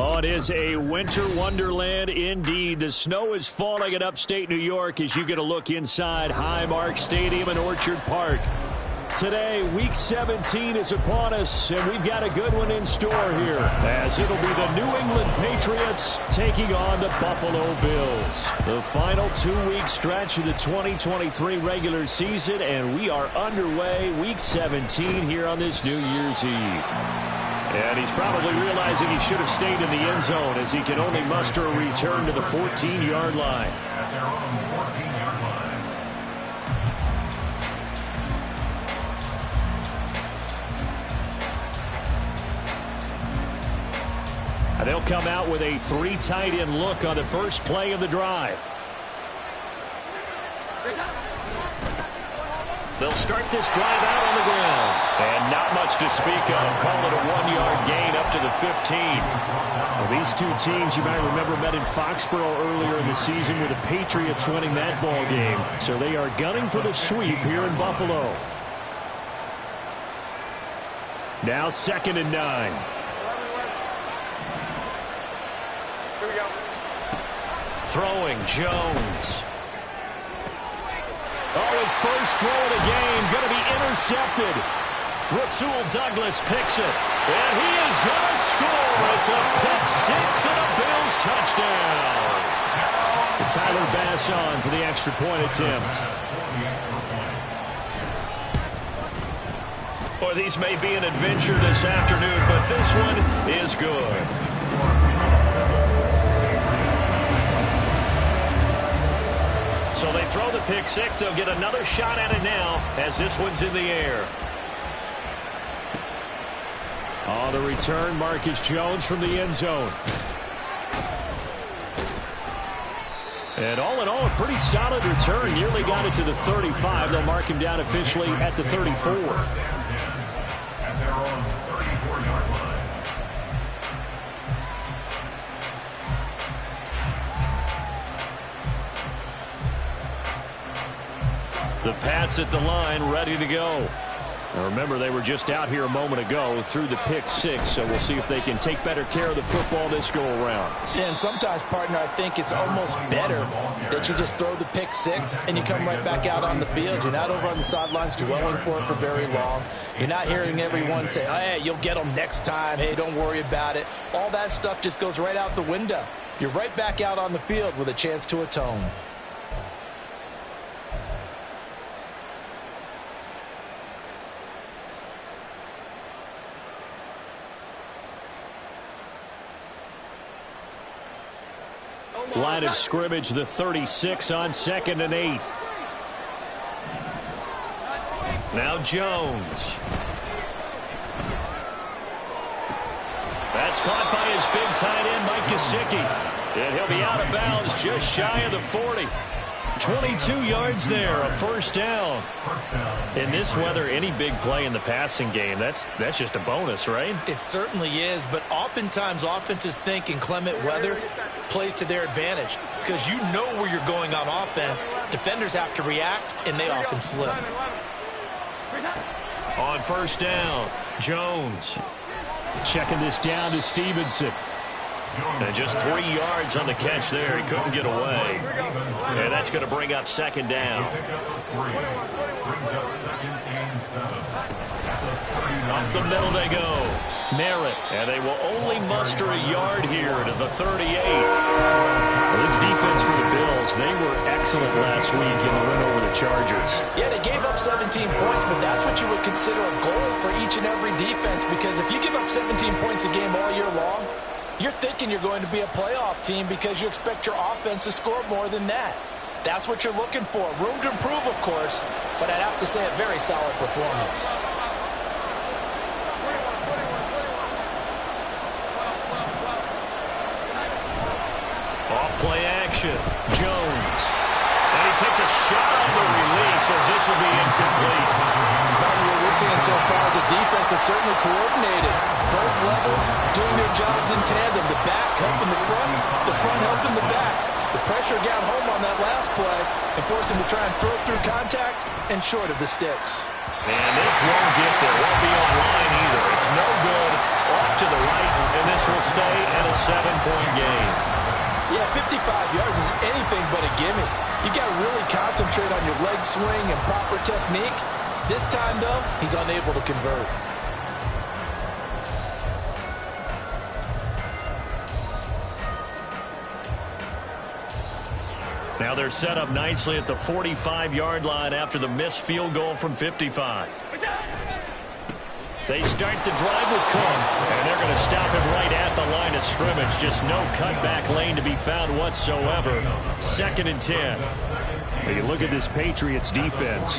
Oh, it is a winter wonderland indeed. The snow is falling in upstate New York as you get a look inside Highmark Stadium in Orchard Park. Today, Week 17 is upon us, and we've got a good one in store here, as it'll be the New England Patriots taking on the Buffalo Bills. The final 2-week stretch of the 2023 regular season, and we are underway Week 17 here on this New Year's Eve. And he's probably realizing he should have stayed in the end zone as he can only muster a return to the 14-yard line. And they'll come out with a 3 tight end look on the first play of the drive. They'll start this drive out on the ground. And not much to speak of. Call it a 1-yard gain up to the 15. Well, these two teams, you might remember, met in Foxborough earlier in the season with the Patriots winning that ball game. So they are gunning for the sweep here in Buffalo. Now 2nd and 9. Here we go. Throwing, Jones. Oh, his first throw of the game going to be intercepted. Rasul Douglas picks it. And he is going to score. It's a pick six and a Bills touchdown. And Tyler Bass on for the extra point attempt. Boy, these may be an adventure this afternoon, but this one is good. So they throw the pick six. They'll get another shot at it now as this one's in the air. On the return, Marcus Jones from the end zone. And all in all, a pretty solid return. Nearly got it to the 35. They'll mark him down officially at the 34. The Pats at the line, ready to go. Now remember, they were just out here a moment ago through the pick six, so we'll see if they can take better care of the football this go-around. Yeah, and sometimes, partner, I think it's almost better that you just throw the pick six and you come right back out on the field. You're not over on the sidelines dwelling for it for very long. You're not hearing everyone say, oh, hey, you'll get them next time. Hey, don't worry about it. All that stuff just goes right out the window. You're right back out on the field with a chance to atone. Line of scrimmage, the 36 on 2nd and 8. Now Jones. That's caught by his big tight end, Mike Gesicki. And he'll be out of bounds just shy of the 40. 22 yards there, a first down. In this weather, any big play in the passing game, that's just a bonus, right? It certainly is, but oftentimes offenses think in clement weather plays to their advantage because you know where you're going on offense. Defenders have to react, and they often slip. On first down, Jones. Checking this down to Stevenson. And just 3 yards on the catch there. He couldn't get away. And that's going to bring up 2nd down. Up the middle they go. Merritt. And they will only muster a yard here to the 38. Well, this defense for the Bills, they were excellent last week in the win over the Chargers. Yeah, they gave up 17 points, but that's what you would consider a goal for each and every defense, because if you give up 17 points a game all year long, you're thinking you're going to be a playoff team because you expect your offense to score more than that. That's what you're looking for. Room to improve, of course, but I'd have to say a very solid performance. Off play action. Jones. And he takes a shot on the release as this will be incomplete. What we're seeing so far is a defense that's certainly coordinated. Both levels doing their jobs in tandem. The back helping the front helping the back. The pressure got home on that last play and forced him to try and throw through contact and short of the sticks. And this won't get there. Won't be on line either. It's no good. Off to the right, and this this will stay at a 7-point game. Yeah, 55 yards is anything but a gimme. You got to really concentrate on your leg swing and proper technique. This time, though, he's unable to convert. Now they're set up nicely at the 45-yard line after the missed field goal from 55. They start the drive with Cook, and they're going to stop him right at the line of scrimmage. Just no cutback lane to be found whatsoever. 2nd and 10. You look at this Patriots defense.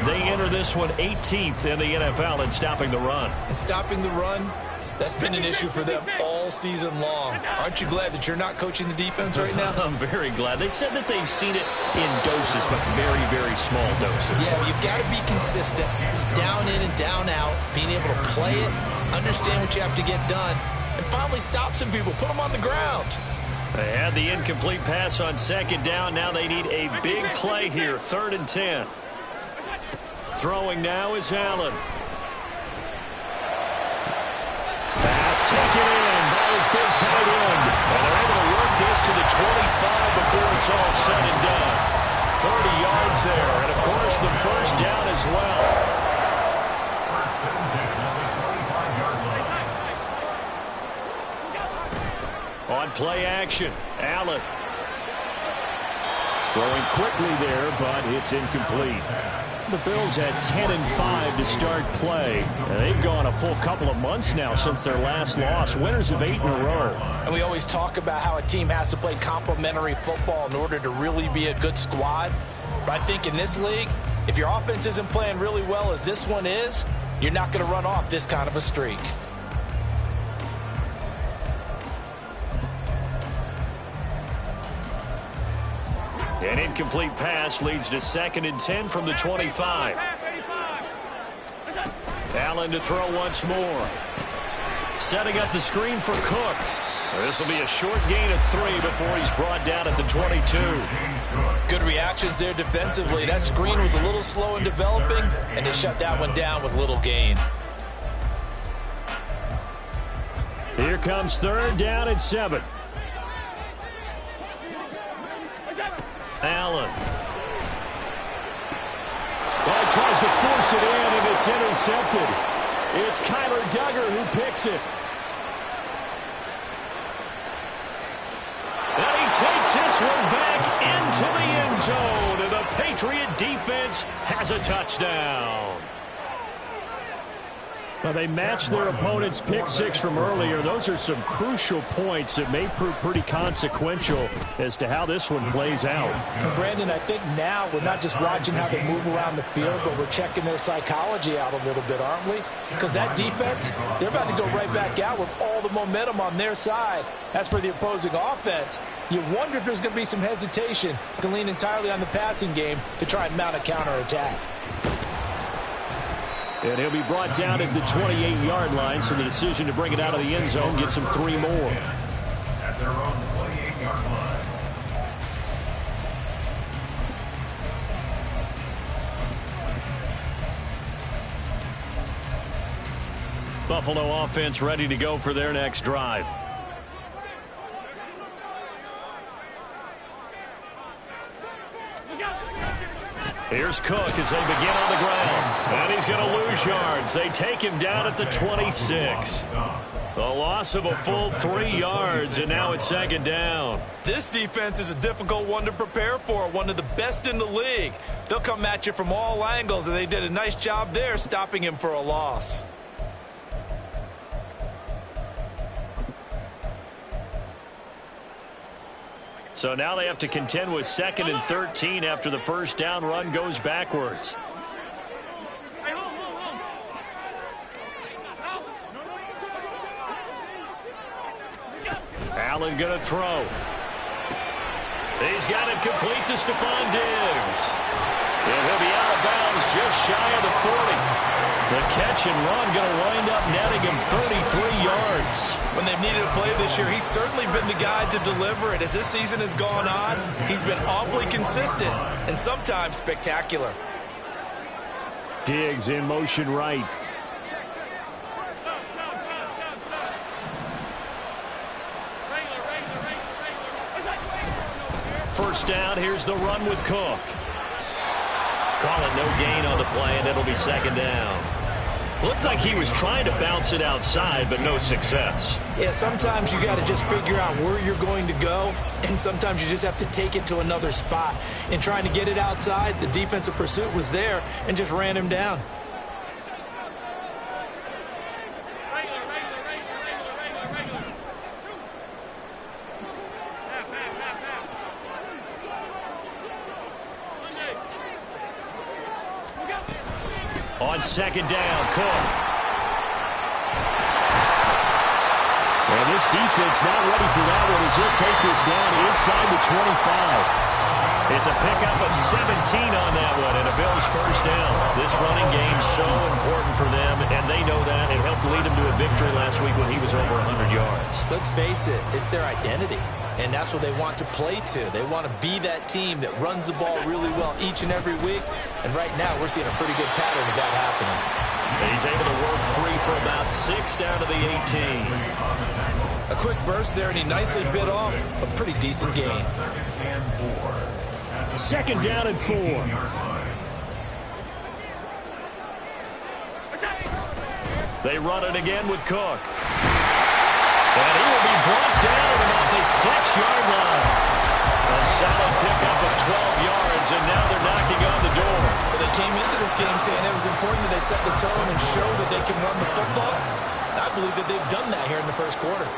They enter this one 18th in the NFL in stopping the run. And stopping the run, that's been an issue for them all season long. Aren't you glad that you're not coaching the defense right now? I'm very glad. They said that they've seen it in doses, but very, very small doses. Yeah, you've got to be consistent. It's down in and down out, being able to play it, understand what you have to get done, and finally stop some people, put them on the ground. They had the incomplete pass on 2nd down. Now they need a big play here, 3rd and 10. Throwing now is Allen. Pass taken in by his big tight end. And they're able to work this to the 25 before it's all said and done. 30 yards there, and of course the first down as well. On play action, Allen. Throwing quickly there, but it's incomplete. The Bills had 10-5 to start play. And they've gone a full couple of months now since their last loss. Winners of 8 in a row. And we always talk about how a team has to play complementary football in order to really be a good squad. But I think in this league, if your offense isn't playing really well as this one is, you're not going to run off this kind of a streak. An incomplete pass leads to 2nd and 10 from the 25. Allen to throw once more. Setting up the screen for Cook. This will be a short gain of 3 before he's brought down at the 22. Good reactions there defensively. That screen was a little slow in developing, and they shut that one down with little gain. Here comes 3rd down and 7. Allen. Well, he tries to force it in, and it's intercepted. It's Kyler Duggar who picks it. And he takes this one back into the end zone, and the Patriot defense has a touchdown. Well, they matched their opponent's pick 6 from earlier. Those are some crucial points that may prove pretty consequential as to how this one plays out. And Brandon, I think now we're not just watching how they move around the field, but we're checking their psychology out a little bit, aren't we? Because that defense, they're about to go right back out with all the momentum on their side. As for the opposing offense, you wonder if there's going to be some hesitation to lean entirely on the passing game to try and mount a counterattack. And he'll be brought down at the 28-yard line, so the decision to bring it out of the end zone gets him 3 more. At their own 28-yard line. Buffalo offense ready to go for their next drive. Here's Cook as they begin on the ground. And he's going to lose yards. They take him down at the 26. The loss of a full 3 yards, and now it's 2nd down. This defense is a difficult one to prepare for, one of the best in the league. They'll come at you from all angles, and they did a nice job there stopping him for a loss. So now they have to contend with 2nd and 13 after the first down run goes backwards. Allen going to throw. He's got it complete to Stephon Diggs. And he'll be out of bounds just shy of the 40. The catch and run going to wind up netting him 33 yards. When they've needed a play this year, he's certainly been the guy to deliver it. As this season has gone on, he's been awfully consistent and sometimes spectacular. Diggs in motion right. first down. Here's the run with Cook. Call it no gain on the play, and it'll be second down. Looked like he was trying to bounce it outside, but no success. Yeah, sometimes you got to just figure out where you're going to go, and sometimes you just have to take it to another spot. In trying to get it outside, the defensive pursuit was there and just ran him down. On second down, Cook. And this defense not ready for that one as he'll take this down inside the 25. It's a pickup of 17 on that one and a Bills first down. This running game's so important for them, and they know that. It helped lead them to a victory last week when he was over 100 yards. Let's face it, it's their identity, and that's what they want to play to. They want to be that team that runs the ball really well each and every week, and right now we're seeing a pretty good pattern of that happening. And he's able to work free for about 6 down to the 18. A quick burst there, and he nicely bit off a pretty decent gain. Second down and 4. They run it again with Cook. And he will be brought down at about the 6-yard line. A solid pickup of 12 yards, and now they're knocking on the door. Well, they came into this game saying it was important that they set the tone and show that they can run the football. And I believe that they've done that here in the first quarter.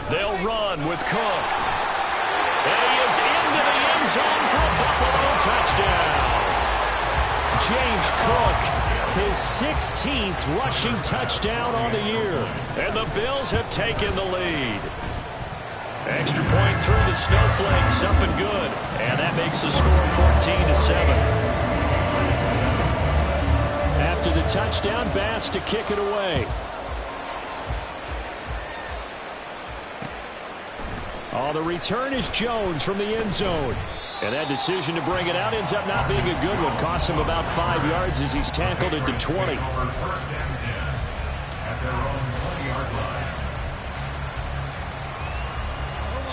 They'll run with Cook. And he is into the end zone for a Buffalo touchdown. James Cook, his 16th rushing touchdown on the year. And the Bills have taken the lead. Extra point through the snowflakes, up and good. And that makes the score 14-7. After the touchdown, Bass to kick it away. Oh, the return is Jones from the end zone. And that decision to bring it out ends up not being a good one. Costs him about 5 yards as he's tackled at the 20.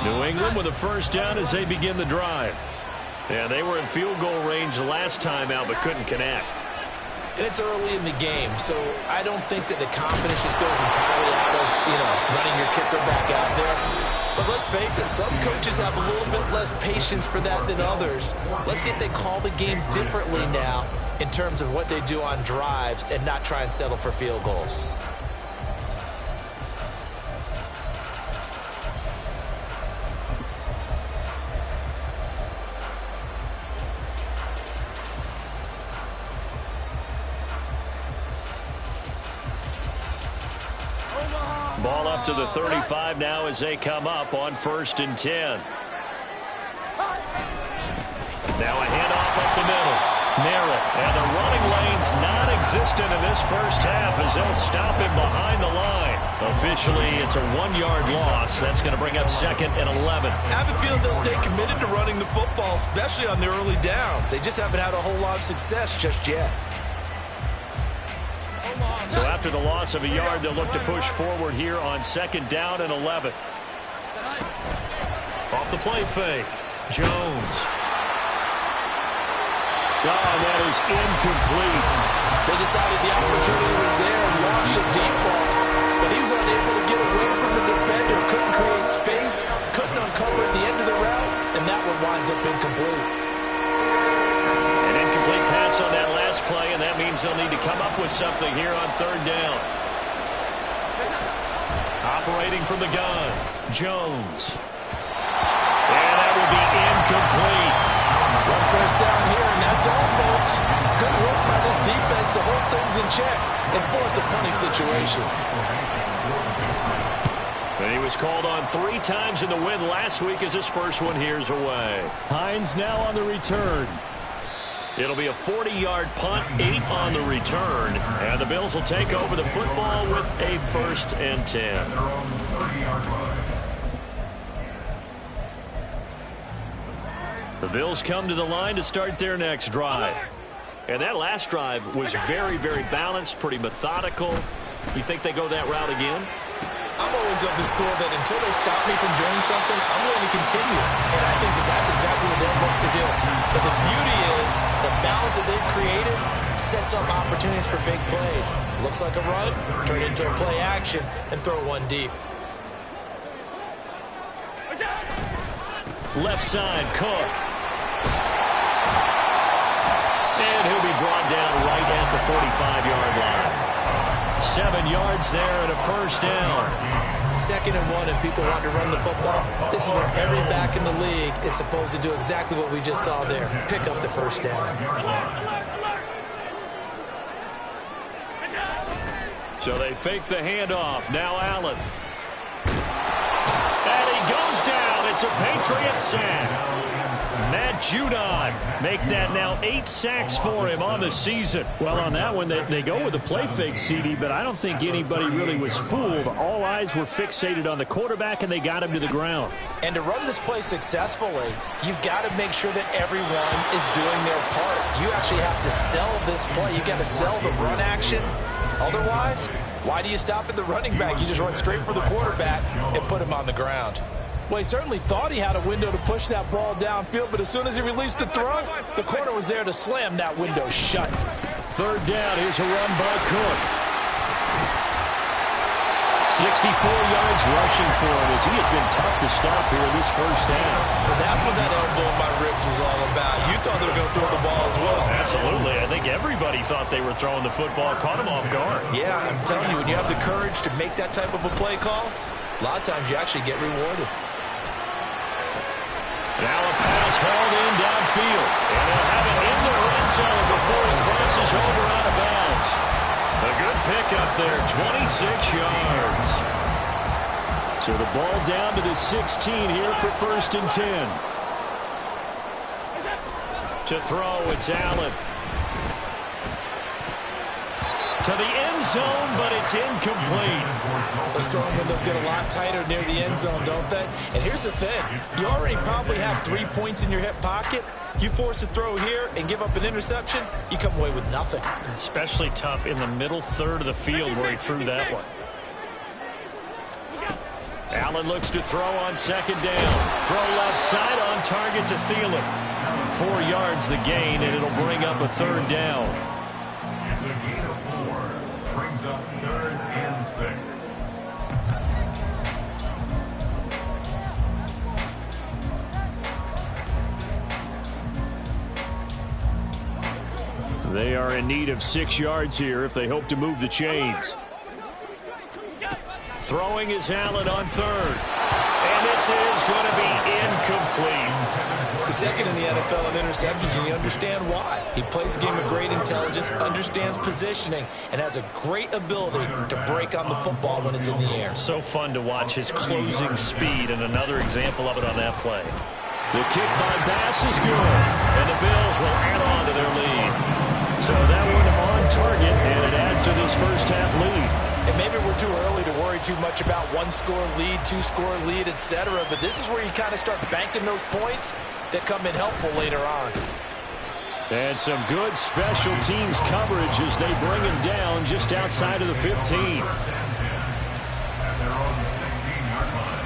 New England with a first down as they begin the drive. Yeah, they were in field goal range last time out but couldn't connect. And it's early in the game, so I don't think that the confidence just goes entirely out of, running your kicker back out there. But let's face it, some coaches have a little bit less patience for that than others. Let's see if they call the game differently now in terms of what they do on drives and not try and settle for field goals. Ball up to the 35 now as they come up on 1st and 10. Now a handoff up the middle. Narrow. And the running lane's non-existent in this first half as they'll stop him behind the line. Officially, it's a 1-yard loss. That's going to bring up 2nd and 11. I have a feeling they'll stay committed to running the football, especially on their early downs. They just haven't had a whole lot of success just yet. So after the loss of a yard, they'll look to push forward here on 2nd down and 11. Off the play fake. Jones. Oh, that is incomplete. They decided the opportunity was there and launched a deep ball, but he was unable to get away from the defender, couldn't create space, couldn't uncover at the end of the route, and that one winds up incomplete. An incomplete pass on that last play, and that means they'll need to come up with something here on 3rd down. Operating from the gun, Jones. And that will be incomplete. One first down here, and that's all, folks. Good work by this defense to hold things in check and force a punting situation. And he was called on 3 times in the win last week as his first one here's away. Hines now on the return. It'll be a 40-yard punt, 8 on the return. And the Bills will take over the football with a 1st and 10. The Bills come to the line to start their next drive. And that last drive was very, very balanced, pretty methodical. You think they go that route again? I'm always of the school that until they stop me from doing something, I'm going to continue. And I think that that's exactly what they'll look to do. But the beauty is the balance that they've created sets up opportunities for big plays. Looks like a run, turn it into a play action, and throw one deep. Left side, Cook. And he'll be brought down right at the 45-yard line. 7 yards there and a first down. 2nd and 1, and people want to run the football. This is where every back in the league is supposed to do exactly what we just saw there. Pick up the first down. So they fake the handoff. Now Allen. And he goes down. It's a Patriot sack. Matt Judon make that now 8 sacks for him on the season. Well, on that one, they go with a play fake, CD, but I don't think anybody really was fooled. All eyes were fixated on the quarterback, and they got him to the ground. And to run this play successfully, you've got to make sure that everyone is doing their part. You actually have to sell this play. You've got to sell the run action. Otherwise, why do you stop at the running back? You just run straight for the quarterback and put him on the ground. Well, he certainly thought he had a window to push that ball downfield, but as soon as he released the throw, the corner was there to slam that window shut. 3rd down. Here's a run by Cook. 64 yards rushing for him as he has been tough to stop here this first half. So that's what that elbow in my ribs was all about. You thought they were going to throw the ball as well. Absolutely. I think everybody thought they were throwing the football. Caught him off guard. Yeah, I'm telling you, when you have the courage to make that type of a play call, a lot of times you actually get rewarded. Now a pass hauled in downfield. And they'll have it in the red zone before he crosses over out of bounds. A good pickup there, 26 yards. So the ball down to the 16 here for 1st and 10. To throw, it's Allen. To the end zone, but it's incomplete. Those throwing windows get a lot tighter near the end zone, don't they? And here's the thing. You already probably have 3 points in your hip pocket. You force a throw here and give up an interception, you come away with nothing. Especially tough in the middle third of the field where he threw that one. Allen looks to throw on 2nd down. Throw left side on target to Thielen. 4 yards the gain, and it'll bring up a 3rd down. It's a gain of 4. Brings up 3rd and 6. They are in need of 6 yards here if they hope to move the chains. Throwing is Allen on 3rd. And this is going to be incomplete. The 2nd in the NFL in interceptions, and you understand why. He plays a game of great intelligence, understands positioning, and has a great ability to break on the football when it's in the air. So fun to watch his closing speed, and another example of it on that play. The kick by Bass is good, and the Bills will add on to their lead. So that one on target, and it adds to this first half lead. And maybe we're too early to worry too much about 1-score lead, 2-score lead, etc. But this is where you kind of start banking those points that come in helpful later on. And some good special teams coverage as they bring him down just outside of the 15. At their own 16-yard line.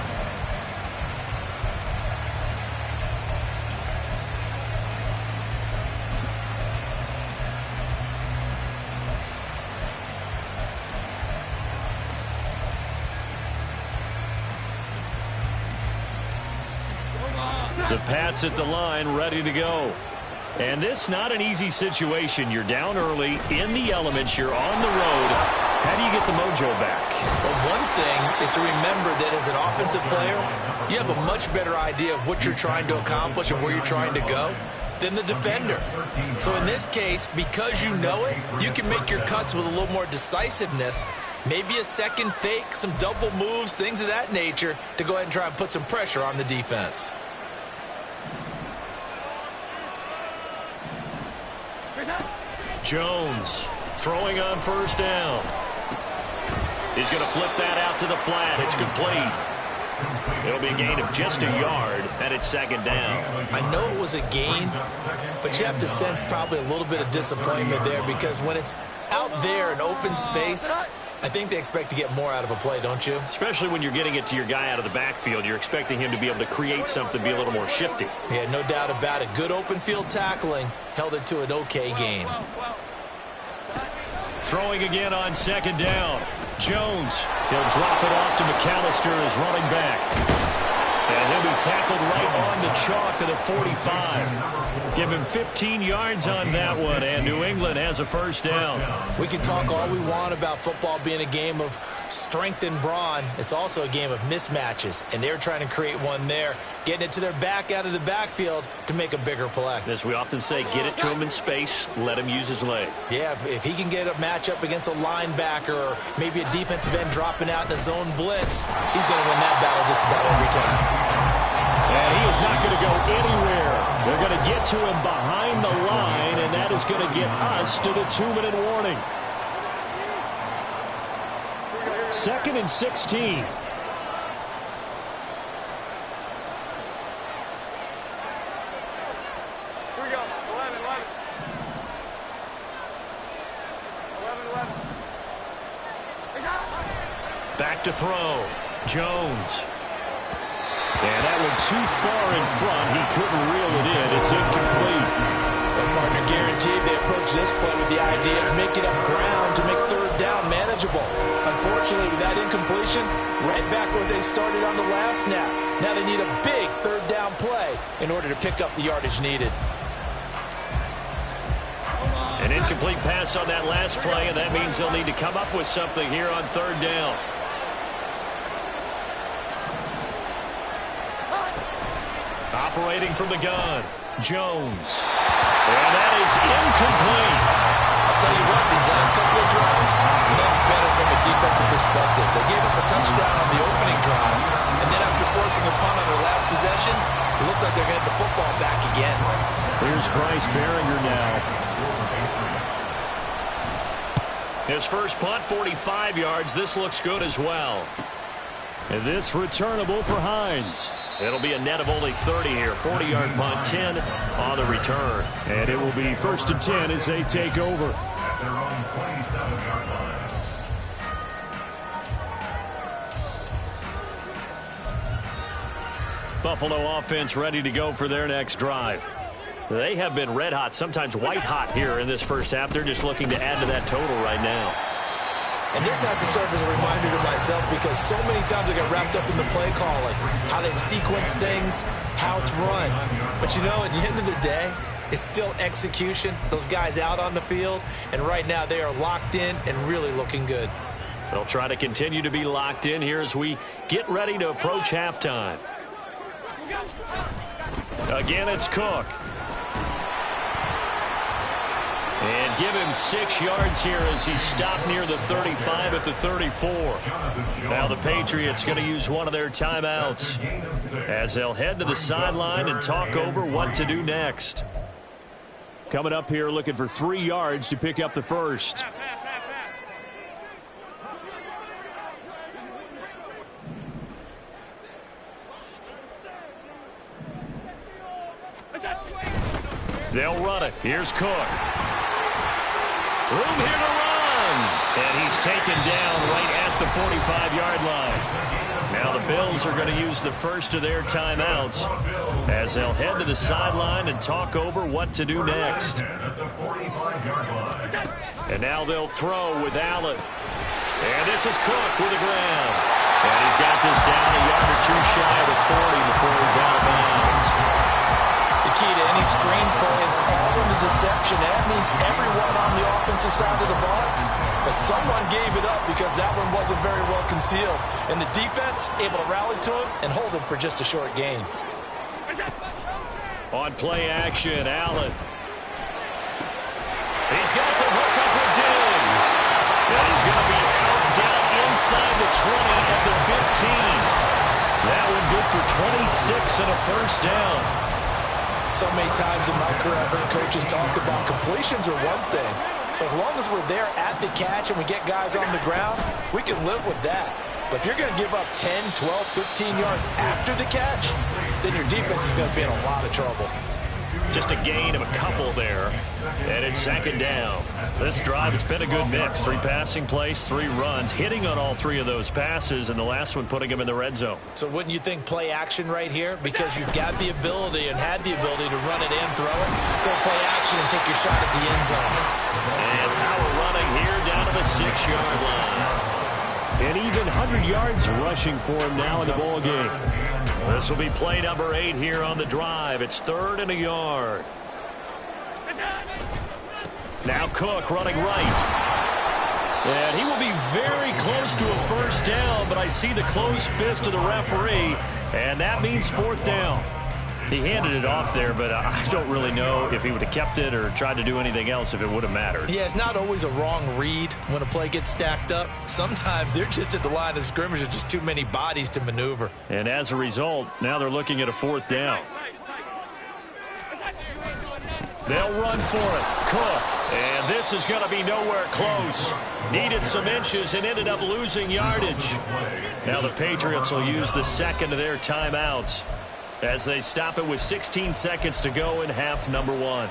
The Pats at the line, ready to go. And this not an easy situation. You're down early, in the elements, you're on the road. How do you get the mojo back? Well, one thing is to remember that as an offensive player, you have a much better idea of what you're trying to accomplish and where you're trying to go than the defender. So in this case, because you know it, you can make your cuts with a little more decisiveness. Maybe a second fake, some double moves, things of that nature to go ahead and try and put some pressure on the defense. Jones throwing on 1st down. He's going to flip that out to the flat. It's complete. It'll be a gain of just a yard, and it's 2nd down. I know it was a gain, but you have to sense probably a little bit of disappointment there because when it's out there in open space, I think they expect to get more out of a play, don't you? Especially when you're getting it to your guy out of the backfield. You're expecting him to be able to create something, be a little more shifty. Yeah, no doubt about it. Good open field tackling. Held it to an okay game. Throwing again on second down. Jones. He'll drop it off to McAllister as running back. And he'll be tackled right on the chalk of the 45. Give him 15 yards on that one, and New England has a first down. We can talk all we want about football being a game of strength and brawn. It's also a game of mismatches, and they're trying to create one there, getting it to their back out of the backfield to make a bigger play. As we often say, get it to him in space, let him use his leg. Yeah, if he can get a matchup against a linebacker or maybe a defensive end dropping out in a zone blitz, he's going to win that battle just about every time. And he is not going to go anywhere. They're going to get to him behind the line, and that is going to get us to the 2-minute warning. 2nd and 16. Here we go. 11. 11. Back to throw. Jones. And that one too far in front. He couldn't reel it in. It's incomplete. Well, partner, guaranteed they approach this play with the idea of making up ground to make third down manageable. Unfortunately, with that incompletion, right back where they started on the last snap. Now they need a big third down play in order to pick up the yardage needed. An incomplete pass on that last play, and that means they'll need to come up with something here on third down. Operating from the gun, Jones. And that is incomplete. I'll tell you what, these last couple of drives, much better from a defensive perspective. They gave up a touchdown on the opening drive, and then after forcing a punt on their last possession, it looks like they're going to get the football back again. Here's Bryce Behringer now. His first punt, 45 yards. This looks good as well. And this returnable for Hines. It'll be a net of only 30 here. 40-yard punt, 10 on the return. And it will be 1st and 10 as they take over. At their own 27-yard line. Buffalo offense ready to go for their next drive. They have been red hot, sometimes white hot here in this first half. They're just looking to add to that total right now. And this has to serve as a reminder to myself because so many times I get wrapped up in the play calling, how they sequence things, how it's run. But you know, at the end of the day, it's still execution. Those guys out on the field, and right now they are locked in and really looking good. They'll try to continue to be locked in here as we get ready to approach halftime. Again, it's Cook. And give him 6 yards here as he stopped near the 35 at the 34. Now the Patriots going to use one of their timeouts as they'll head to the sideline and talk over what to do next. Coming up here looking for 3 yards to pick up the first. They'll run it. Here's Cook. Room here to run. And he's taken down right at the 45-yard line. Now the Bills are going to use the first of their timeouts as they'll head to the sideline and talk over what to do next. And now they'll throw with Allen. And this is Cook with the ground. And he's got this down a yard or two shy of the 40 before he's out of bounds. The key to any screen play is all in the deception. That means everyone on the offensive side of the ball. But someone gave it up because that one wasn't very well concealed. And the defense able to rally to him and hold him for just a short gain. On play action, Allen. He's got the hook up with Diggs. And he's going to be out down inside the 20 at the 15. That one good for 26 and a first down. So many times in my career, I've heard coaches talk about completions are one thing. As long as we're there at the catch and we get guys on the ground, we can live with that. But if you're going to give up 10, 12, 15 yards after the catch, then your defense is going to be in a lot of trouble. Just a gain of a couple there. And it's second down. This drive, it's been a good mix. 3 passing plays, 3 runs, hitting on all 3 of those passes, and the last one putting him in the red zone. So wouldn't you think play action right here? Because you've got the ability and had the ability to run it in, throw it, go play action, and take your shot at the end zone. And power running here down to the 6-yard line. And even 100 yards rushing for him now in the ball game. This will be play number 8 here on the drive. It's 3rd and a yard. Now Cook running right. And he will be very close to a first down, but I see the closed fist of the referee, and that means 4th down. He handed it off there, but I don't really know if he would have kept it or tried to do anything else if it would have mattered. Yeah, it's not always a wrong read when a play gets stacked up. Sometimes they're just at the line of scrimmage with just too many bodies to maneuver. And as a result, now they're looking at a 4th down. They'll run for it. Cook. And this is going to be nowhere close. Needed some inches and ended up losing yardage. Now the Patriots will use the second of their timeouts as they stop it with 16 seconds to go in half number 1.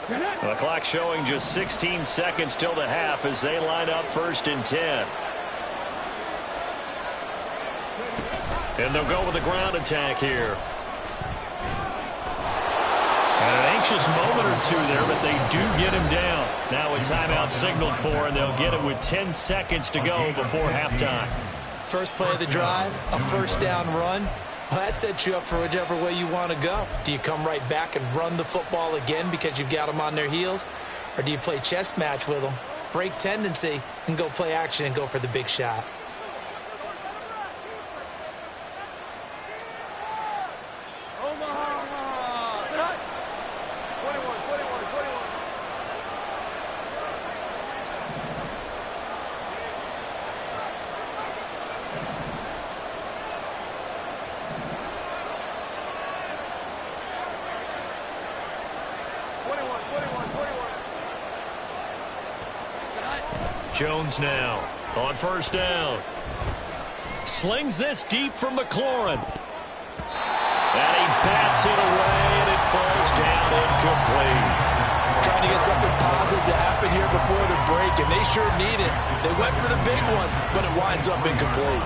The clock showing just 16 seconds till the half as they line up 1st and 10. And they'll go with the ground attack here. And an anxious moment or 2 there, but they do get him down. Now a timeout signaled for, and they'll get it with 10 seconds to go before halftime. First play of the drive, a first down run. Well, that sets you up for whichever way you want to go. Do you come right back and run the football again because you've got them on their heels? Or do you play chess match with them, break tendency, and go play action and go for the big shot? Jones now on first down. Slings this deep from McLaurin. And he bats it away, and it falls down incomplete. Trying to get something positive to happen here before the break, and they sure need it. They went for the big one, but it winds up incomplete.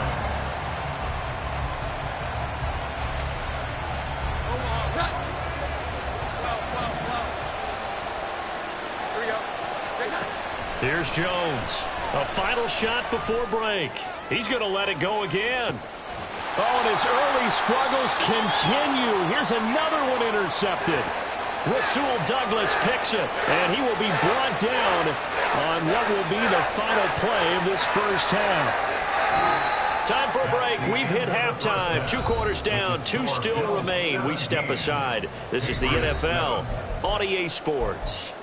Here's Jones. A final shot before break. He's going to let it go again. Oh, and his early struggles continue. Here's another one intercepted. Rasul Douglas picks it, and he will be brought down on what will be the final play of this first half. Time for a break. We've hit halftime. 2 quarters down, 2 still remain. We step aside. This is the NFL on EA Sports.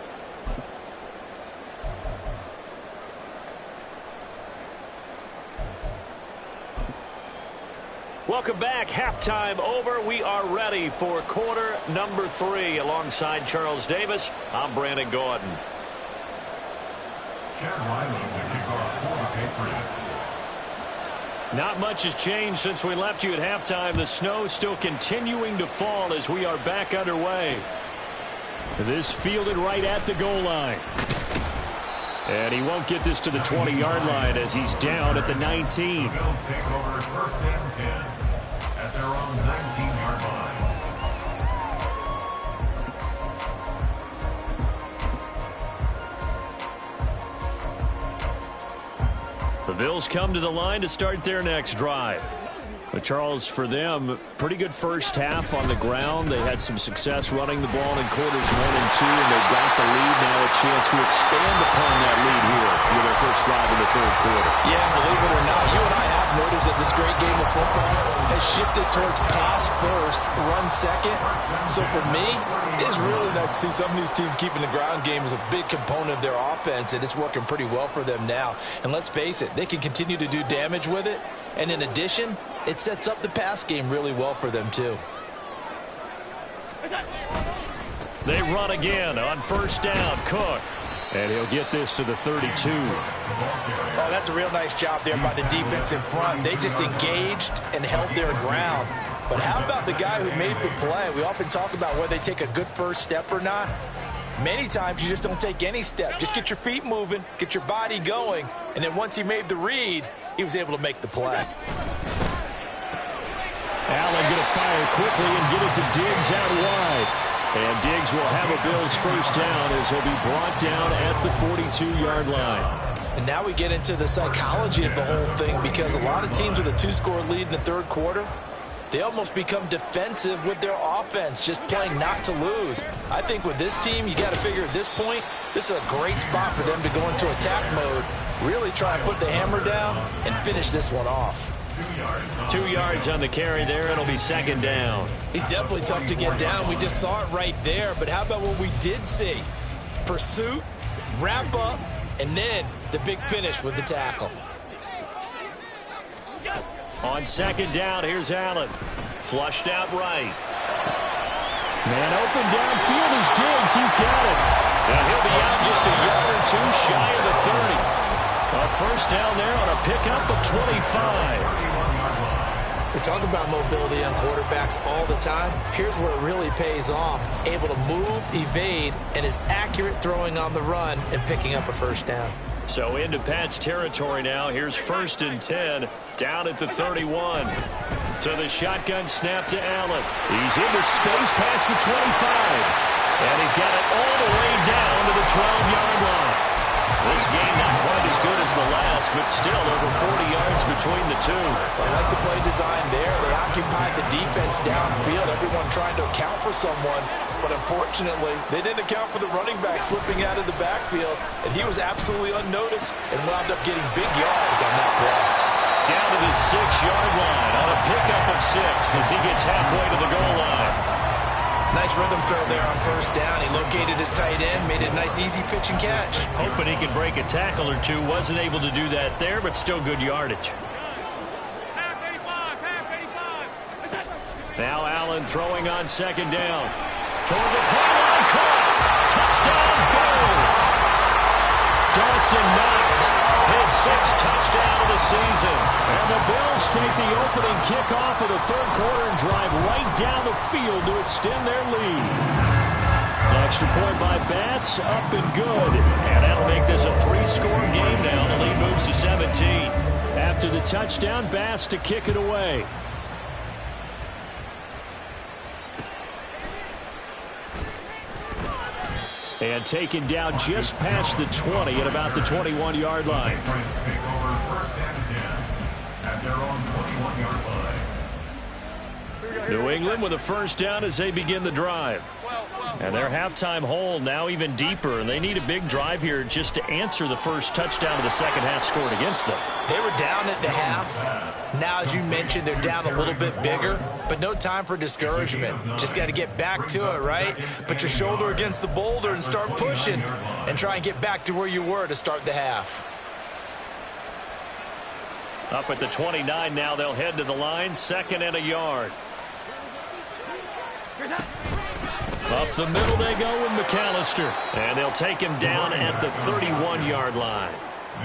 Welcome back. Halftime over. We are ready for quarter number 3. Alongside Charles Davis, I'm Brandon Gordon. Not much has changed since we left you at halftime. The snow still continuing to fall as we are back underway. This fielded right at the goal line. And he won't get this to the 20-yard line as he's down at the 19. The Bills take over 1st and 10 at their own 19-yard line. The Bills come to the line to start their next drive. But Charles, for them, pretty good first half on the ground. They had some success running the ball in quarters 1 and 2, and they got the lead. Now a chance to expand upon that lead here with their first drive in the 3rd quarter. Yeah, believe it or not, you and I have noticed that this great game of football has shifted towards pass first, run second. So for me, it's really nice to see some of these teams keeping the ground game as a big component of their offense, and it's working pretty well for them now. And let's face it, they can continue to do damage with it. And in addition, it sets up the pass game really well for them, too. They run again on first down. Cook. And he'll get this to the 32. Oh, that's a real nice job there by the defense in front. They just engaged and held their ground. But how about the guy who made the play? We often talk about whether they take a good first step or not. Many times you just don't take any step. Just get your feet moving, get your body going, and then once he made the read, he was able to make the play. Allen going to fire quickly and get it to Diggs out wide. And Diggs will have a Bills first down as he'll be brought down at the 42-yard line. And now we get into the psychology of the whole thing, because a lot of teams with a 2-score lead in the third quarter, they almost become defensive with their offense, just playing not to lose. I think with this team, you got to figure at this point, this is a great spot for them to go into attack mode, really try and put the hammer down and finish this one off. 2 yards on the carry there. It'll be second down. He's definitely tough to get down. We just saw it right there. But how about what we did see? Pursuit, wrap up, and then the big finish with the tackle. On second down, here's Allen. Flushed out right. Man open downfield is Diggs. He's got it. And he'll be out just a yard or two shy of the 30. A first down there on a pickup of 25. We talk about mobility on quarterbacks all the time. Here's where it really pays off. Able to move, evade, and is accurate throwing on the run and picking up a first down. So into Pat's territory now. Here's 1st and 10, down at the 31. So the shotgun snap to Allen. He's into space past the 25. And he's got it all the way down to the 12-yard line. This game not quite as good as the last, but still over 40 yards between the two. I like the play design there. They occupied the defense downfield, everyone trying to account for someone. But unfortunately, they didn't account for the running back slipping out of the backfield, and he was absolutely unnoticed and wound up getting big yards on that play. Down to the 6-yard line on a pickup of 6 as he gets halfway to the goal line. Nice rhythm throw there on first down. He located his tight end, made it a nice easy pitch and catch. Hoping he could break a tackle or two. Wasn't able to do that there, but still good yardage. Now Allen throwing on second down. Toward the pylon, caught. Touchdown, Bills. Dawson Knox, his 6th touchdown of the season. And the Bills take the opening kickoff of the third quarter and drive right down the field to extend their lead. Extra point by Bass, up and good. And that'll make this a 3-score game now. The lead moves to 17. After the touchdown, Bass to kick it away. And taken down just past the 20 at about the 21-yard line. New England with a first down as they begin the drive. And their halftime hole now even deeper, and they need a big drive here just to answer the first touchdown of the second half scored against them. They were down at the half. Now, as you mentioned, they're down a little bit bigger, but no time for discouragement. Just got to get back to it, right? Put your shoulder against the boulder and start pushing and try and get back to where you were to start the half. Up at the 29 now, they'll head to the line, 2nd and a yard. Up the middle they go with McAllister. And they'll take him down at the 31-yard line.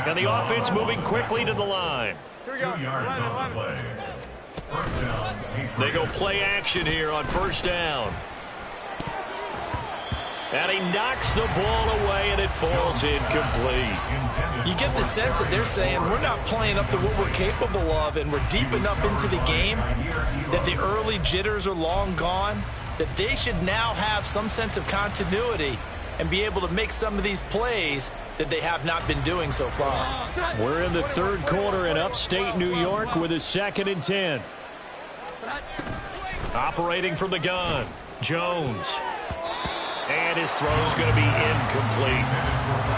And the offense moving quickly to the line. 2 yards on the play. First down. They go play action here on first down. And he knocks the ball away, and it falls incomplete. You get the sense that they're saying we're not playing up to what we're capable of, and we're deep enough into the game that the early jitters are long gone, that they should now have some sense of continuity and be able to make some of these plays that they have not been doing so far. We're in the third quarter in upstate New York with a 2nd and 10. Operating from the gun, Jones. And his throw's going to be incomplete.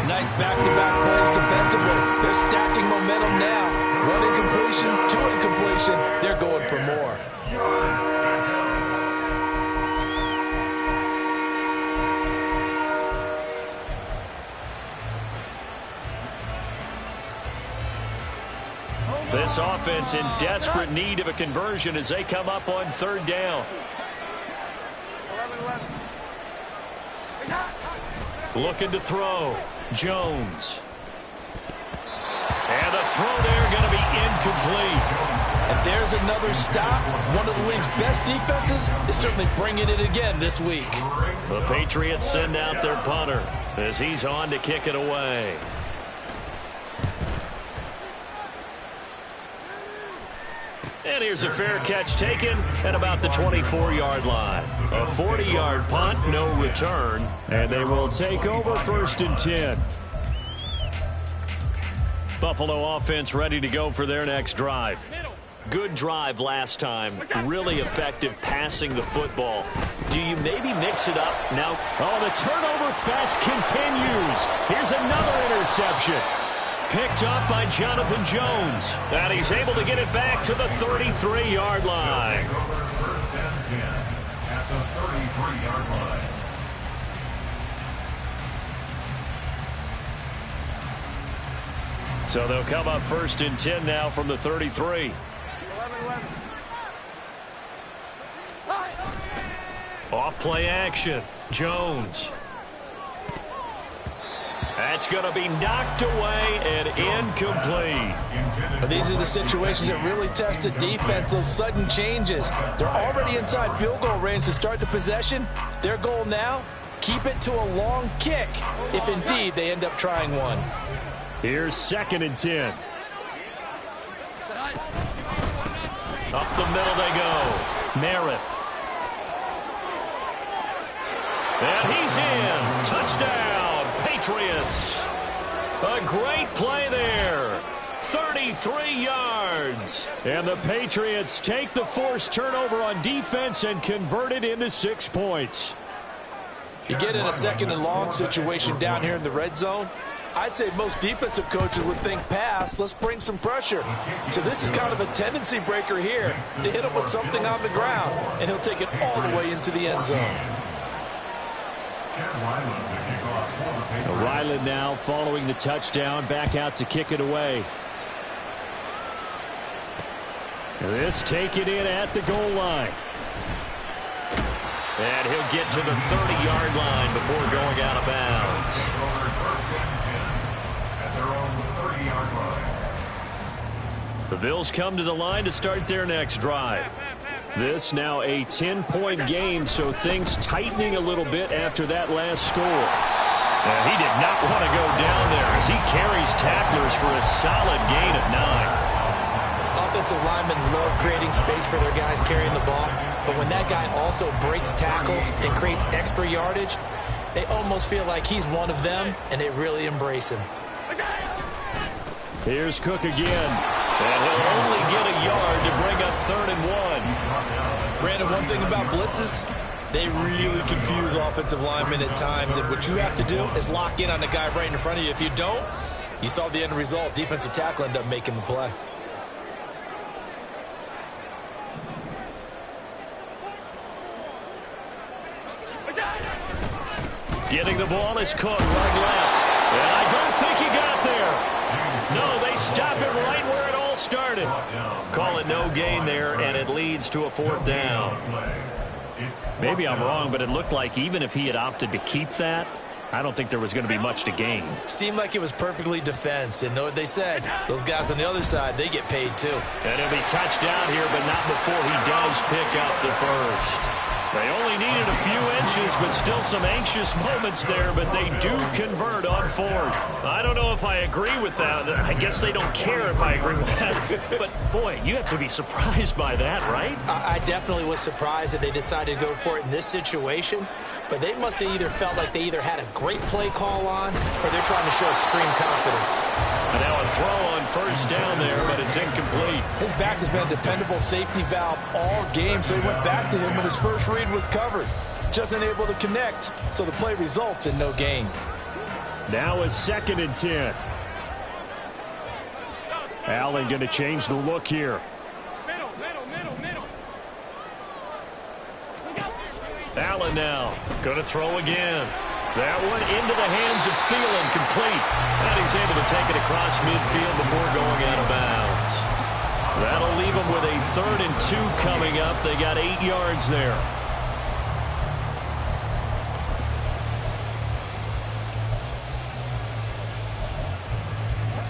Nice back-to-back plays defensively. They're stacking momentum now. 1 incompletion, 2 incompletion. They're going for more. This offense in desperate need of a conversion as they come up on third down. Looking to throw. Jones. And the throw there going to be incomplete. And there's another stop. One of the league's best defenses is certainly bringing it again this week. The Patriots send out their punter as he's on to kick it away. And here's a fair catch taken at about the 24-yard line. A 40-yard punt, no return. And they will take over 1st and 10. Buffalo offense ready to go for their next drive. Good drive last time. Really effective passing the football. Do you maybe mix it up now? Oh, the turnover fest continues. Here's another interception. Picked up by Jonathan Jones. And he's able to get it back to the 33-yard line. First and 10 at the 33-yard line. So they'll come up 1st and 10 now from the 33. Off play action. Jones. That's going to be knocked away and incomplete. These are the situations that really test the defense, those sudden changes. They're already inside field goal range to start the possession. Their goal now, keep it to a long kick, if indeed they end up trying one. Here's 2nd and 10. Up the middle they go. Merritt. And he's in. Touchdown, Patriots. A great play there. 33 yards. And the Patriots take the forced turnover on defense and convert it into 6 points. You get in a 2nd and long situation down here in the red zone, I'd say most defensive coaches would think pass, let's bring some pressure. So this is kind of a tendency breaker here to hit him with something on the ground, and he'll take it all the way into the end zone. Ryland now following the touchdown, back out to kick it away. This taken in at the goal line. And he'll get to the 30-yard line before going out of bounds. The Bills come to the line to start their next drive. This now a 10-point game, so things tightening a little bit after that last score. And he did not want to go down there as he carries tacklers for a solid gain of 9. Offensive linemen love creating space for their guys carrying the ball, but when that guy also breaks tackles and creates extra yardage, they almost feel like he's one of them, and they really embrace him. Here's Cook again. And he'll only get a yard to bring up 3rd and 1. Brandon, one thing about blitzes, they really confuse offensive linemen at times, and what you have to do is lock in on the guy right in front of you. If you don't, you saw the end result. Defensive tackle ended up making the play. Getting the ball is Cook, running left. And I don't think he got there. No, they stop it right where it all started. Call it no gain there, and it leads to a 4th down. Maybe I'm wrong, but it looked like even if he had opted to keep that, I don't think there was going to be much to gain. Seemed like it was perfectly defense, and know what they said. Those guys on the other side, they get paid too. And he'll be touched down here, but not before he does pick up the first. They only needed a few inches, but still some anxious moments there, but they do convert on 4th. I don't know if I agree with that. I guess they don't care if I agree with that. But, boy, you have to be surprised by that, right? I definitely was surprised that they decided to go for it in this situation, but they must have either felt like they either had a great play call on or they're trying to show extreme confidence. And now a throw on 1st down there, but it's incomplete. His back has been a dependable safety valve all game, so he went back to him when his first read was covered. Just unable to connect, so the play results in no gain. Now a 2nd and 10. Allen going to change the look here. Allen now going to throw again. That one into the hands of Thielen, complete. And he's able to take it across midfield before going out of bounds. That'll leave them with a 3rd and 2 coming up. They got 8 yards there.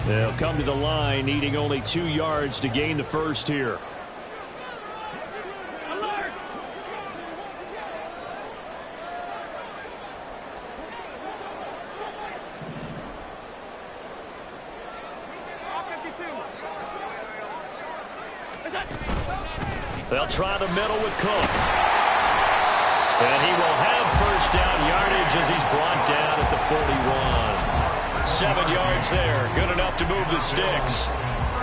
They'll come to the line, needing only 2 yards to gain the first here. They'll try the middle with Cook. And he will have first down yardage as he's brought down at the 41. 7 yards there. Good enough to move the sticks.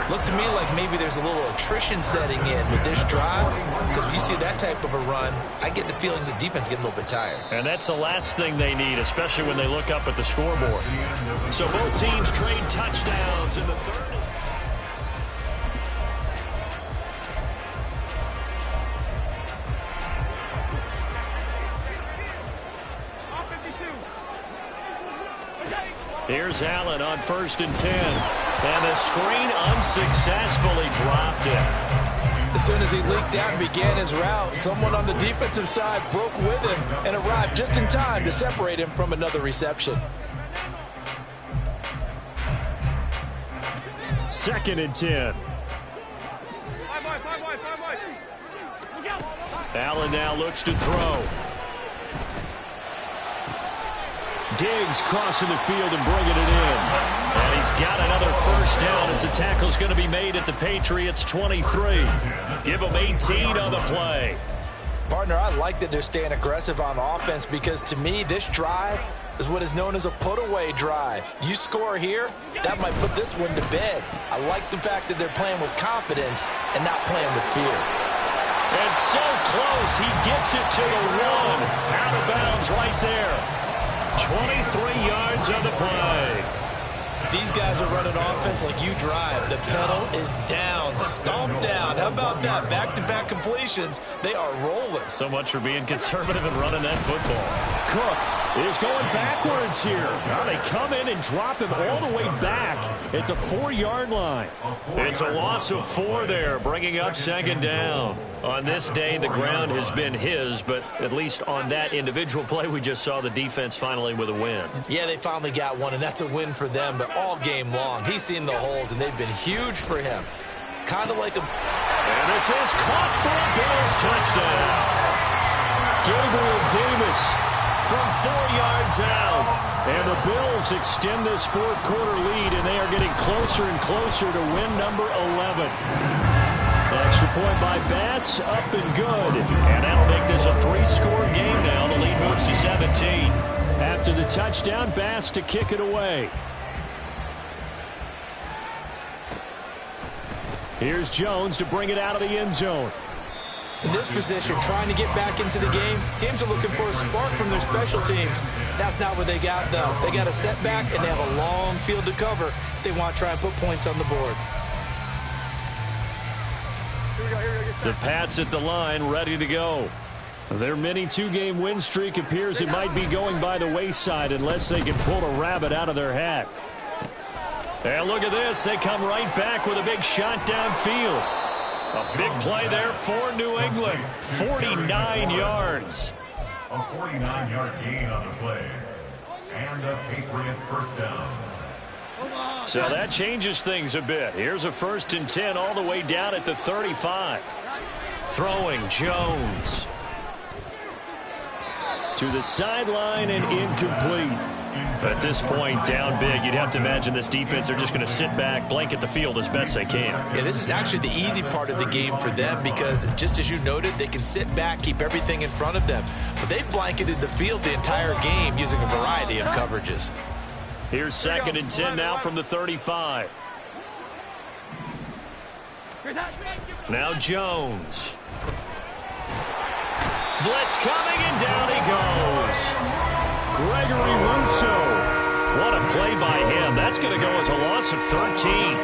Looks to me like maybe there's a little attrition setting in with this drive, because when you see that type of a run, I get the feeling the defense getting a little bit tired. And that's the last thing they need, especially when they look up at the scoreboard. So both teams trade touchdowns in the third. Here's Allen on 1st and 10. And the screen unsuccessfully dropped him. As soon as he leaked out and began his route, someone on the defensive side broke with him and arrived just in time to separate him from another reception. 2nd and 10. Allen now looks to throw. Diggs crossing the field and bringing it in. And he's got another first down as the tackle's going to be made at the Patriots' 23. Give them 18 on the play. Partner, I like that they're staying aggressive on offense, because to me, this drive is what is known as a put-away drive. You score here, that might put this one to bed. I like the fact that they're playing with confidence and not playing with fear. And so close, he gets it to the 1. Out of bounds right there. 23 yards on the play. These guys are running offense like you drive. The pedal is down, stomped down. How about that? Back-to-back completions. They are rolling. So much for being conservative and running that football. Cook is going backwards here. Now they come in and drop him all the way back at the 4-yard line. It's a loss of 4 there, bringing up 2nd down. On this day, the ground has been his, but at least on that individual play, we just saw the defense finally with a win. Yeah, they finally got one, and that's a win for them, but all game long, he's seen the holes, and they've been huge for him. Kind of like a... And this is caught for a Bills touchdown. Gabriel Davis from 4 yards out. And the Bills extend this 4th quarter lead, and they are getting closer and closer to win number 11. Extra point by Bass, up and good. And that'll make this a 3-score game now. The lead moves to 17. After the touchdown, Bass to kick it away. Here's Jones to bring it out of the end zone. In this position, trying to get back into the game, teams are looking for a spark from their special teams. That's not what they got, though. They got a setback, and they have a long field to cover if they want to try and put points on the board. The Pats at the line, ready to go. Their mini 2-game win streak appears it might be going by the wayside unless they can pull a rabbit out of their hat. And look at this. They come right back with a big shot downfield. A big play there for New England. 49 yards. A 49-yard gain on the play. And a Patriot first down. So that changes things a bit. Here's a 1st and 10 all the way down at the 35. Throwing Jones. To the sideline and incomplete. At this point, down big, you'd have to imagine this defense, they're just going to sit back, blanket the field as best they can. Yeah, this is actually the easy part of the game for them, because just as you noted, they can sit back, keep everything in front of them. But they've blanketed the field the entire game using a variety of coverages. Here's 2nd and 10 now from the 35. Now Jones. Blitz coming, and down he goes. Gregory Rousseau. What a play by him. That's going to go as a loss of 13.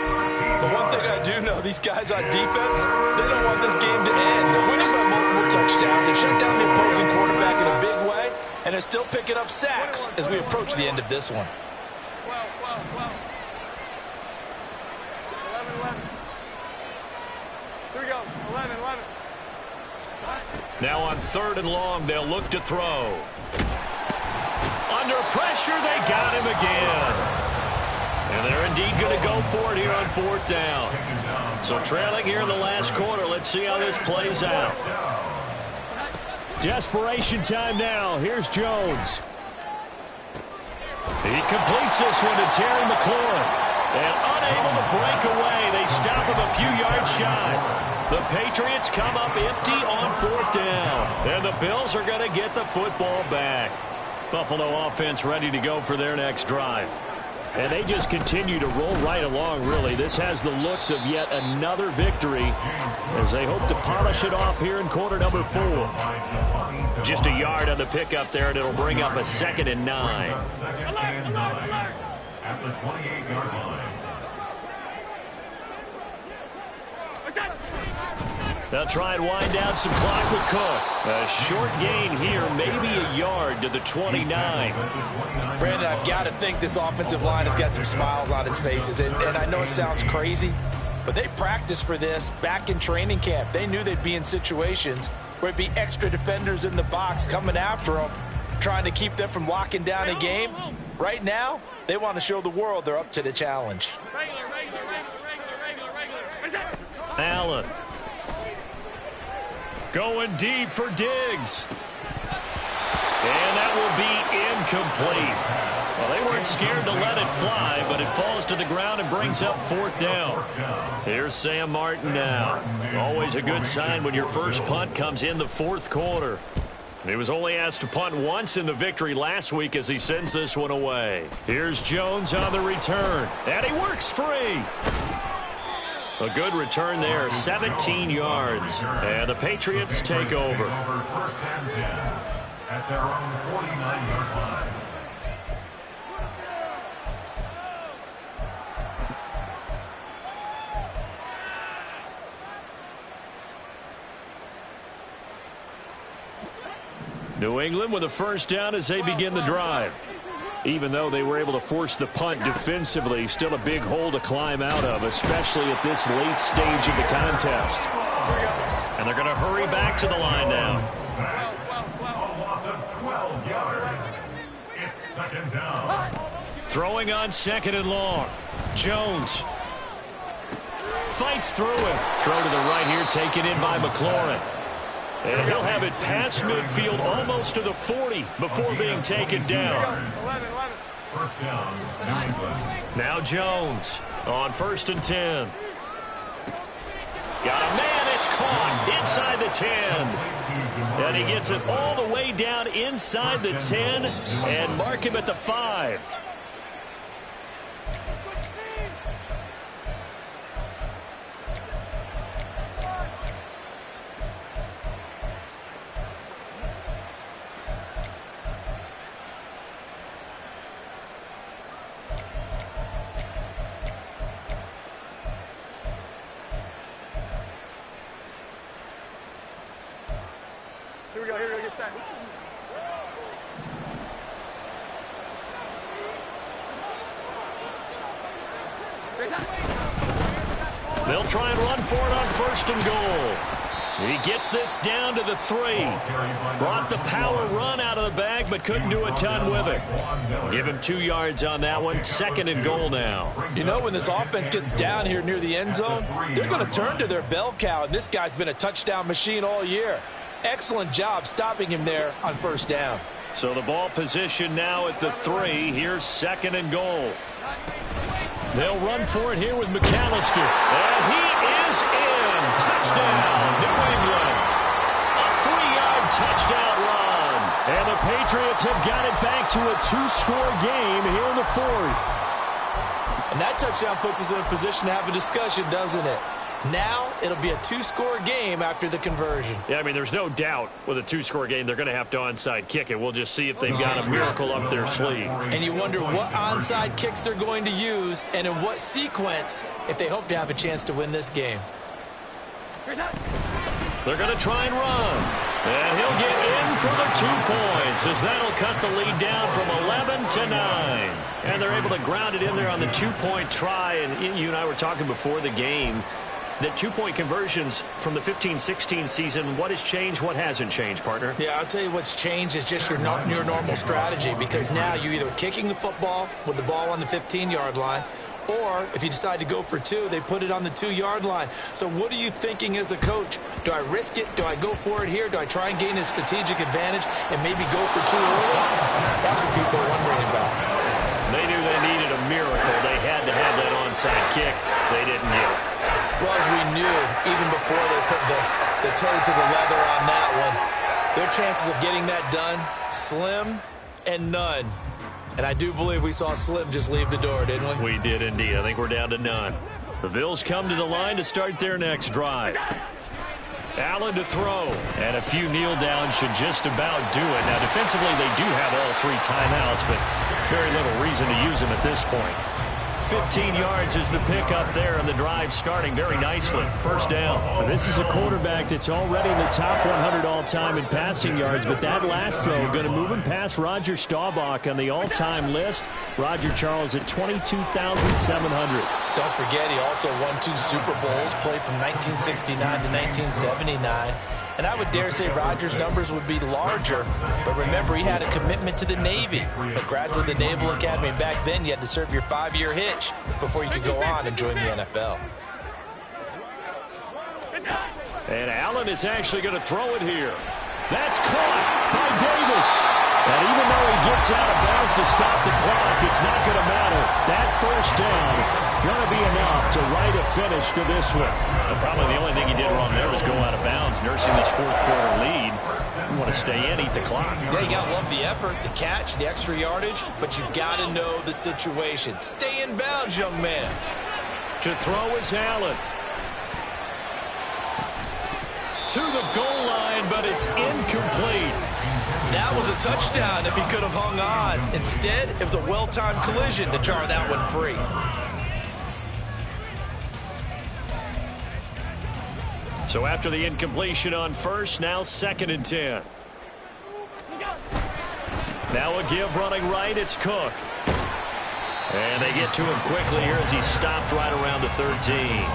But one thing I do know, these guys on defense, they don't want this game to end. They're winning by multiple touchdowns. They've shut down the opposing quarterback in a big way, and they're still picking up sacks as we approach the end of this one. 12. 11. Here we go. 11. Now on 3rd and long, they'll look to throw. Under pressure, they got him again. And they're indeed going to go for it here on 4th down. So trailing here in the last quarter. Let's see how this plays out. Desperation time now. Here's Jones. He completes this one to Terry McLaurin. And unable to break away. They stop him a few yards shy. The Patriots come up empty on 4th down. And the Bills are going to get the football back. Buffalo offense ready to go for their next drive. And they just continue to roll right along, really. This has the looks of yet another victory as they hope to polish it off here in quarter number 4. Just a yard on the pickup there, and it'll bring up a 2nd and 9. At the 28-yard line. They'll try and wind down some clock with Cook. A short gain here, maybe a yard to the 29. Brandon, I've got to think this offensive line has got some smiles on its faces. And I know it sounds crazy, but they practiced for this back in training camp. They knew they'd be in situations where it'd be extra defenders in the box coming after them, trying to keep them from locking down a game. Right now, they want to show the world they're up to the challenge. Allen. Going deep for Diggs. And that will be incomplete. Well, they weren't scared to let it fly, but it falls to the ground and brings up 4th down. Here's Sam Martin now. Always a good sign when your first punt comes in the 4th quarter. He was only asked to punt once in the victory last week as he sends this one away. Here's Jones on the return. And he works free. A good return there, 17 yards. And the Patriots take over. First and 10 at their own 49-yard line. New England with a first down as they begin the drive. Even though they were able to force the punt defensively, still a big hole to climb out of, especially at this late stage of the contest. And they're going to hurry back to the line now. A loss of 12 yards. It's 2nd down. Throwing on 2nd and long. Jones fights through it. Throw to the right here, taken in by McLaurin. And he'll have it past midfield almost to the 40 before being taken down. First down, New England. Now Jones on 1st and 10. Got a man, it's caught inside the 10. And he gets it all the way down inside the 10 and mark him at the 5. Here we go, get set. They'll try and run for it on 1st and goal. He gets this down to the 3. Brought the power run out of the bag, but couldn't do a ton with it. Give him 2 yards on that one. 2nd and goal now. You know, when this offense gets down here near the end zone, they're going to turn to their bell cow, and this guy's been a touchdown machine all year. Excellent job stopping him there on 1st down. So the ball position now at the 3. Here's 2nd and goal. They'll run for it here with McAllister. And he is in. Touchdown, New England. A 3-yard touchdown run. And the Patriots have got it back to a 2-score game here in the 4th. And that touchdown puts us in a position to have a discussion, doesn't it? Now it'll be a 2-score game after the conversion. Yeah, I mean, there's no doubt with a 2-score game they're going to have to onside kick it. We'll just see if they've got a miracle up their sleeve. And you wonder what onside kicks they're going to use and in what sequence if they hope to have a chance to win this game. They're going to try and run. And he'll get in for the 2 points as that'll cut the lead down from 11 to 9. And they're able to ground it in there on the 2-point try. And you and I were talking before the game. that two-point conversions from the 15-16 season, what has changed, what hasn't changed, partner? Yeah, I'll tell you what's changed is just your normal strategy, because now you're either kicking the football with the ball on the 15-yard line, or if you decide to go for two, they put it on the 2-yard line. So what are you thinking as a coach? Do I risk it? Do I go for it here? Do I try and gain a strategic advantage and maybe go for two early? That's what people are wondering about. They knew they needed a miracle. They had to have that onside kick. They didn't get it. Well, as we knew, even before they put the toe to the leather on that one, their chances of getting that done, slim and none. And I do believe we saw Slim just leave the door, didn't we? We did indeed. I think we're down to none. The Bills come to the line to start their next drive. Allen to throw, and a few kneel downs should just about do it. Now, defensively, they do have all 3 timeouts, but very little reason to use them at this point. 15 yards is the pickup there, and the drive starting very nicely. First down. This is a quarterback that's already in the top 100 all-time in passing yards, but that last throw going to move him past Roger Staubach on the all-time list. Roger Charles at 22,700. Don't forget, he also won 2 Super Bowls, played from 1969 to 1979. And I would dare say Rodgers' numbers would be larger. But remember, he had a commitment to the Navy. A graduate of the Naval Academy. And back then, you had to serve your 5-year hitch before you could go on and join the NFL. And Allen is actually going to throw it here. That's caught by Davis. And even though he gets out of bounds to stop the clock, it's not going to matter. That first down going to be enough to write a finish to this one. Well, probably the only thing he did wrong there was go out of bounds, nursing this fourth-quarter lead. You want to stay in, eat the clock. Yeah, you got to love the effort, the catch, the extra yardage, but you got to know the situation. Stay in bounds, young man. To throw is Allen. To the goal line, but it's incomplete. That was a touchdown if he could have hung on. Instead, it was a well-timed collision to jar that one free. So after the incompletion on first, now 2nd and 10. Now a give running right, it's Cook. And they get to him quickly here as he stopped right around the 13.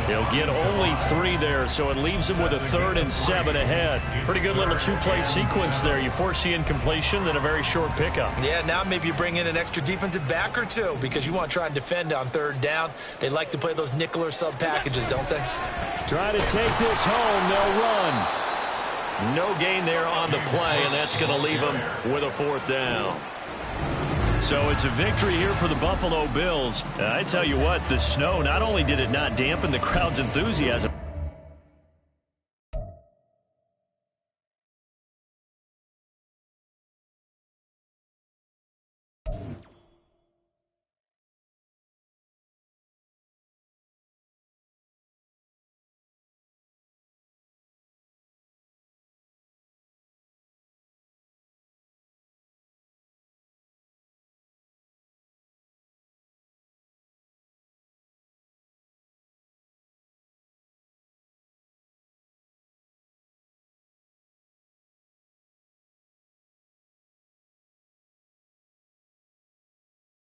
He'll get only 3 there, so it leaves him with a 3rd and 7 ahead. Pretty good little 2-play sequence there. You force the incompletion, then a very short pickup. Yeah, now maybe you bring in an extra defensive back or 2 because you want to try and defend on 3rd down. They like to play those nickel or sub packages, don't they? Try to take this home. They'll run. No gain there on the play, and that's going to leave them with a 4th down. So it's a victory here for the Buffalo Bills. I tell you what, the snow, not only did it not dampen the crowd's enthusiasm,